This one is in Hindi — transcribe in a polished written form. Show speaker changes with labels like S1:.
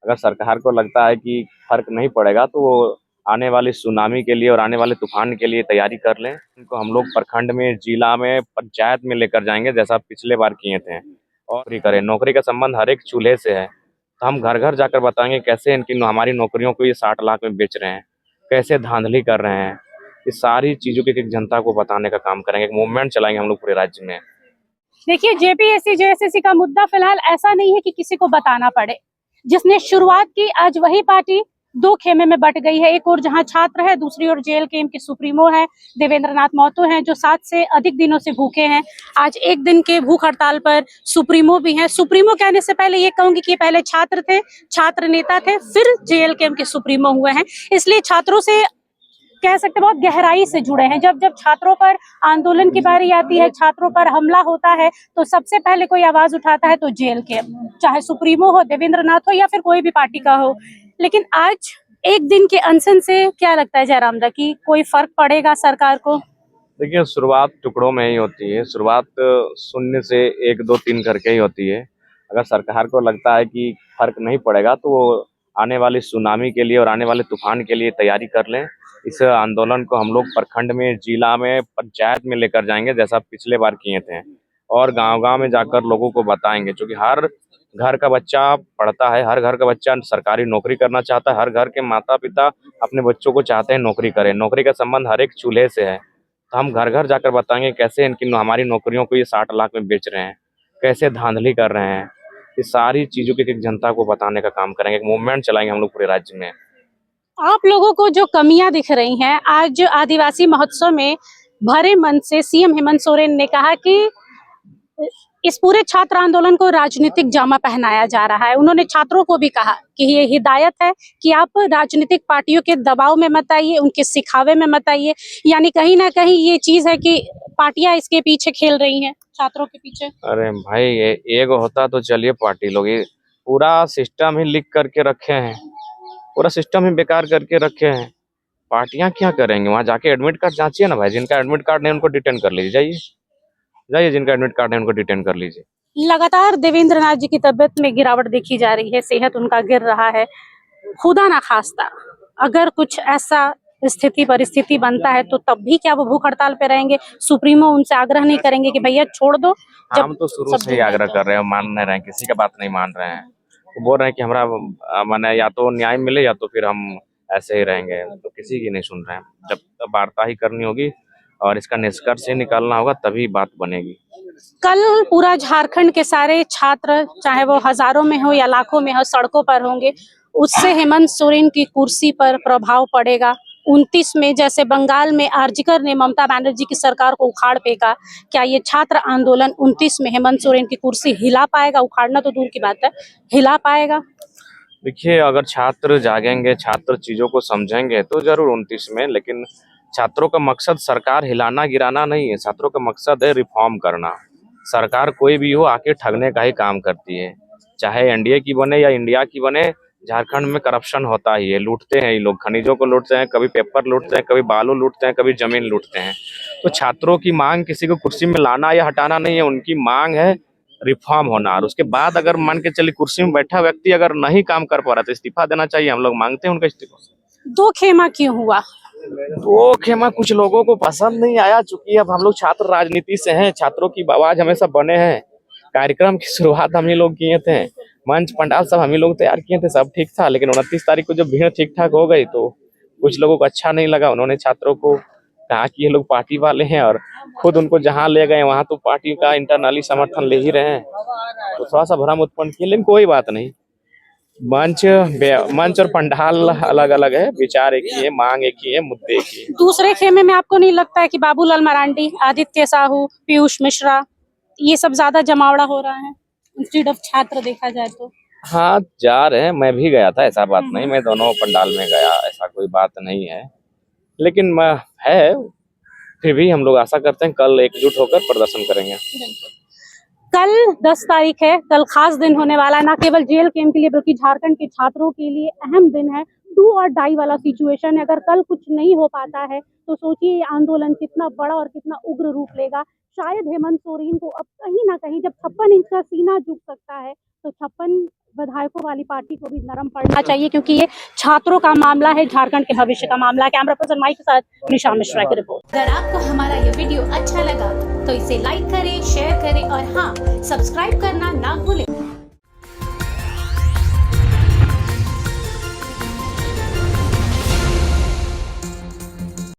S1: अगर सरकार को लगता है कि फर्क नहीं पड़ेगा तो वो आने वाली सुनामी के लिए और आने वाले तूफान के लिए तैयारी कर लें। इनको हम लोग प्रखंड में, जिला में, पंचायत में लेकर जाएंगे जैसा पिछले बार किए थे। और नौकरी करें, नौकरी का संबंध हर एक चूल्हे से है। तो हम घर घर जाकर बताएंगे कैसे इनकी हमारी नौकरियों को ये 60 लाख में बेच रहे हैं, कैसे धांधली कर रहे हैं। इस सारी चीजों की एक जनता को बताने का काम करेंगे, एक मूवमेंट चलाएंगे हम लोग पूरे राज्य में।
S2: देखिए, जेपीएससी जेएसएससी का मुद्दा फिलहाल ऐसा नहीं है कि किसी को बताना पड़े। जिसने शुरुआत की, आज वही पार्टी दो खेमे में बट गई है। एक और जहां छात्र है, दूसरी ओर जेएलकेएम के सुप्रीमो है देवेंद्र नाथ महतो हैं, जो 7 से अधिक दिनों से भूखे हैं। आज एक दिन के भूख हड़ताल पर सुप्रीमो भी हैं। सुप्रीमो कहने से पहले ये कहूंगी कि पहले छात्र थे, छात्र नेता थे, फिर जेएलकेएम के सुप्रीमो हुए हैं। इसलिए छात्रों से कह सकते बहुत गहराई से जुड़े हैं। जब जब छात्रों पर आंदोलन की बारी आती है, छात्रों पर हमला होता है, तो सबसे पहले कोई आवाज उठाता है तो जेएलकेएम, चाहे सुप्रीमो हो, देवेंद्र नाथ हो या फिर कोई भी पार्टी का हो। लेकिन आज एक दिन के अनशन से क्या लगता है जयराम दा कि कोई फर्क पड़ेगा सरकार को?
S1: देखिए, शुरुआत टुकड़ों में ही होती है। शुरुआत शून्य से 1 2 3 करके ही होती है। अगर सरकार को लगता है कि फर्क नहीं पड़ेगा तो वो आने वाली सुनामी के लिए और आने वाले तूफान के लिए तैयारी कर लें। इस आंदोलन को हम लोग प्रखंड में, जिला में, पंचायत में लेकर जाएंगे जैसा पिछले बार किए थे। और गांव-गांव में जाकर लोगों को बताएंगे, क्योंकि हर घर का बच्चा पढ़ता है, हर घर का बच्चा सरकारी नौकरी करना चाहता है, हर घर के माता पिता अपने बच्चों को चाहते हैं नौकरी करें। नौकरी का संबंध हर एक चूल्हे से है। तो हम घर घर जाकर बताएंगे कैसे इनकी हमारी नौकरियों को ये 60 लाख में बेच रहे हैं, कैसे धांधली कर रहे हैं। इस सारी चीजों की एक जनता को बताने का काम करेंगे, एक मूवमेंट चलाएंगे हम लोग पूरे राज्य में।
S2: आप लोगों को जो कमियां दिख रही हैं, आज आदिवासी महोत्सव में भरे मन से सीएम हेमंत सोरेन ने कहा कि इस पूरे छात्र आंदोलन को राजनीतिक जामा पहनाया जा रहा है। उन्होंने छात्रों को भी कहा कि ये हिदायत है कि आप राजनीतिक पार्टियों के दबाव में मत आइए, उनके सिखावे में मत आइए। यानी कहीं ना कहीं ये चीज है कि पार्टियां इसके पीछे खेल रही हैं, छात्रों के पीछे।
S1: अरे भाई, ये एक होता तो चलिए पार्टी लोग, ये पूरा सिस्टम ही लिख करके रखे हैं, पूरा सिस्टम ही बेकार करके रखे हैं। पार्टियां क्या करेंगे? वहां जाके एडमिट कार्ड जांचिए ना भाई। जिनका एडमिट कार्ड नहीं उनको डिटेन कर लीजिए, जाइए जाइए, जिनका एडमिट कार्ड है उनको डिटेन कर लीजिए।
S2: लगातार देवेंद्र नाथ जी की तबियत में गिरावट देखी जा रही है, सेहत उनका गिर रहा है। खुदा ना खास्ता अगर कुछ ऐसा स्थिति परिस्थिति बनता है तो तब भी क्या वो भूख हड़ताल पे रहेंगे? सुप्रीमो उनसे आग्रह नहीं करेंगे कि भैया छोड़ दो? जब
S1: हम तो शुरू से ही आग्रह कर रहे हैं, मान नहीं रहे हैं, किसी का बात नहीं मान रहे हैं। वो बोल रहे हैं कि हमारा माने या तो न्याय मिले या तो फिर हम ऐसे ही रहेंगे। तो किसी की नहीं सुन रहे हैं। जब तक वार्ता ही करनी होगी और इसका निष्कर्ष ही निकालना होगा तभी बात बनेगी।
S2: कल पूरा झारखंड के सारे छात्र, चाहे वो हजारों में हो या लाखों में हो, सड़कों पर होंगे। उससे हेमंत सोरेन की कुर्सी पर प्रभाव पड़ेगा। 29 में जैसे बंगाल में आरजीकर ने ममता बनर्जी की सरकार को उखाड़ फेंका, क्या ये छात्र आंदोलन 29 में हेमंत सोरेन की कुर्सी हिला पाएगा? उखाड़ना तो दूर की बात है, हिला पाएगा?
S1: देखिए, अगर छात्र जागेंगे, छात्र चीजों को समझेंगे तो जरूर 29 में। लेकिन छात्रों का मकसद सरकार हिलाना गिराना नहीं है, छात्रों का मकसद है रिफॉर्म करना। सरकार कोई भी हो आके ठगने का ही काम करती है, चाहे एनडीए की बने या इंडिया की बने। झारखंड में करप्शन होता ही है, लूटते हैं ये लोग, खनिजों को लूटते हैं, कभी पेपर लूटते हैं, कभी बालू लूटते हैं, कभी जमीन लूटते हैं। तो छात्रों की मांग किसी को कुर्सी में लाना या हटाना नहीं है, उनकी मांग है रिफॉर्म होना। और उसके बाद अगर मान के चलिए कुर्सी में बैठा व्यक्ति अगर नहीं काम कर पा रहा तो इस्तीफा देना चाहिए। हम लोग मांगते हैं उनका इस्तीफा।
S2: दो खेमा क्यों हुआ?
S1: तो खेमा कुछ लोगों को पसंद नहीं आया, चूंकि अब हम लोग छात्र राजनीति से हैं, छात्रों की आवाज हमेशा बने हैं। कार्यक्रम की शुरुआत हम ही लोग किए थे, मंच पंडाल सब हम ही लोग तैयार किए थे, सब ठीक था। लेकिन 29 तारीख को जब भीड़ ठीक ठाक हो गई तो कुछ लोगों को अच्छा नहीं लगा। उन्होंने छात्रों को कहा कि ये लोग पार्टी वाले हैं, और खुद उनको जहां ले गए वहां तो पार्टी का इंटरनली समर्थन ले ही रहे हैं। तो थोड़ा सा भ्रम उत्पन्न किया, लेकिन कोई बात नहीं। मंच मंच और पंडाल अलग अलग है, विचार एक ही है, मांग एक ही है, मुद्दे एक ही है।
S2: दूसरे खेमे में आपको नहीं लगता है कि बाबूलाल मरांडी, आदित्य साहू, पीयूष मिश्रा, ये सब ज्यादा जमावड़ा हो रहा है इंस्टीड ऑफ छात्र देखा जाए तो?
S1: हाँ, जा रहे हैं, मैं भी गया था, ऐसा बात नहीं, मैं दोनों पंडाल में गया, ऐसा कोई बात नहीं है। लेकिन मैं है, फिर भी हम लोग आशा करते हैं कल एकजुट होकर प्रदर्शन करेंगे।
S2: कल 10 तारीख है, कल खास दिन होने वाला है, ना केवल जेएलकेएम के लिए बल्कि झारखंड के छात्रों के लिए अहम दिन है। डू और डाई वाला सिचुएशन है। अगर कल कुछ नहीं हो पाता है तो सोचिए ये आंदोलन कितना बड़ा और कितना उग्र रूप लेगा। शायद हेमंत सोरेन को अब कहीं ना कहीं, जब 56 इंच का सीना झुक सकता है तो 56 विधायकों वाली पार्टी को भी नरम पड़ना चाहिए, क्योंकि ये छात्रों का मामला है, झारखंड के भविष्य का मामला है। कैमरा पर्सन माइक के साथ निशा मिश्रा की रिपोर्ट।
S3: अगर आपको हमारा ये वीडियो अच्छा लगा तो इसे लाइक करें, शेयर करें और हाँ, सब्सक्राइब करना ना भूलें।